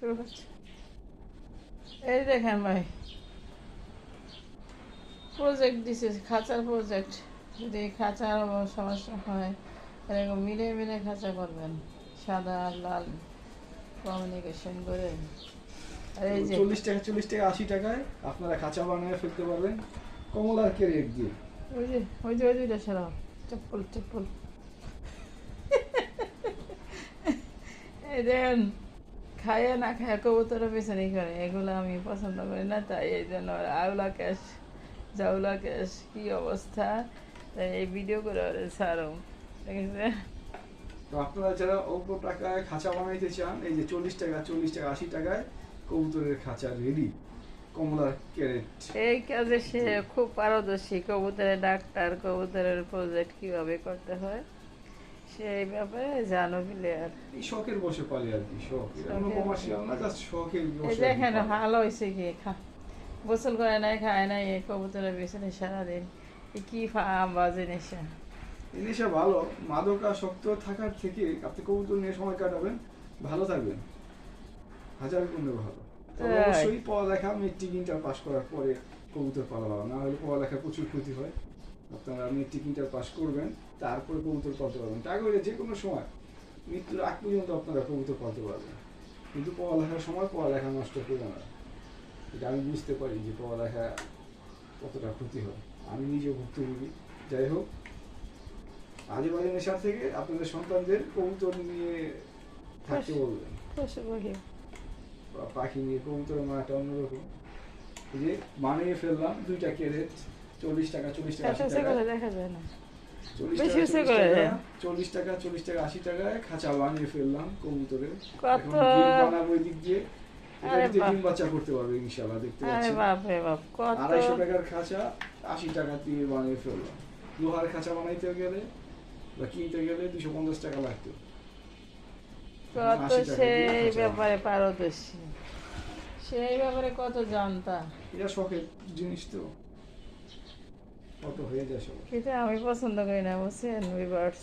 শুরু করছি। এই দেখেন ভাই, প্রজেক্ট দিছে, খাঁচার প্রজেক্ট। যদি খাঁচার সমস্যা হয় এরকম মিলে মিলে খাঁচা করবেন, সাদা আর লাল কমিউনিকেশন করে। আর এই যে 40 টাকা 40 টাকা 80 টাকায় আপনারা খাঁচা বানিয়ে ফেলতে পারবেন কমলার ক্যারেট দিয়ে। ওই যে ওই যে ওই দুইটা সারা চপ্পল চপ্পল এই দেখেন, খায় না খায় কবুতরের পেছনেই করে। এগুলো আমি পছন্দ করি না, তাই এই জন্য আউলা ক্যাশ জাউলা ক্যাশ কী অবস্থা, তাই এই ভিডিও করে ছাড়ো, ঠিক আছে। তো আপনারা যারা অল্প টাকায় খাঁচা বানাইতে চান, এই যে 40 টাকা 40 টাকা 80 টাকায় কবুতরের খাঁচা রেডি, কমলার ক্যারেট। এই কাজে সে খুব পারদর্শী, কবুতরের ডাক্তার, কবুতরের প্রজেক্ট কীভাবে করতে হয় সেই ব্যাপারে জানো প্লেয়ার। এই শখের বসে পালি আর কি, শখ, এটা কোনো শখের কমার্শিয়াল না, জাস্ট শখের এই বসে। দেখেন ভালো হয়েছে কি, গোসল করে নাই, খায় নাই, এই কবুতরের পেছনে সারাদিন কি বাজে নেশা। এই নেশা ভালো, মাদকাসক্ত থাকার থেকে আপনি কবুতর নিয়ে সময় কাটাবেন, ভালো থাকবেন, হাজার গুণে ভালো। তবে তাই। অবশ্যই পড়ালেখা মেট্রিক ইন্টার পাস করার পরে কবুতর পালা ভালো, না হলে পড়ালেখার প্রচুর ক্ষতি হয়। আপনারা মেট্রিক ইন্টার পাস করবেন, তারপরে কবুতর পালতে পারবেন। তা করে যে কোনো সময় মৃত্যুর আগ পর্যন্ত আপনারা কবুতর পালতে পারবেন, কিন্তু পড়ালেখার সময় পড়ালেখা নষ্ট করবে না। এটা আমি বুঝতে পারি যে পড়ালেখা কতটা ক্ষতি হয়, আমি নিজেও ভুক্তভোগী। যাই হোক, আজে বাজে নেশার থেকে আপনাদের সন্তানদের কবুতর নিয়ে থাকতে বলবেন, পশু পাখি বা পাখি নিয়ে। কবুতরের মাটা অন্যরকম। এই যে বানিয়ে ফেললাম 2টা ক্যারেট, 40 টাকা 40 টাকা 80 কাছে টাকা, করে দেখা যায় না, 40 বেশি টাকা উঁচু 40 করে টাকা দেন। 40 টাকা 40 টাকা 80 টাকায় খাঁচা বানিয়ে ফেললাম কবুতরের। কত! এখন ডিম বানাবো এই দিক দিয়ে, এটা আরে দিয়ে বাহ! ডিম বাচ্চা করতে পারবে ইনশাআল্লাহ, দেখতে আরে পাচ্ছেন। বাপ রে বাপ, কত 250 টাকার খাঁচা 80 টাকা দিয়ে বানিয়ে ফেললাম। লোহার খাঁচা বানাইতে গেলে বা কিনতে গেলে 250 টাকা লাগতো, এখন কত 80 টাকা দিয়ে সেই খাঁচা। ব্যাপারে পারদর্শী, সেই ব্যাপারে কত জানতা। এটা শখের জিনিস তো, কত হয়ে যায় সব। কিন্তু আমি পছন্দ করি না, বুঝছেন ভিউয়ার্স।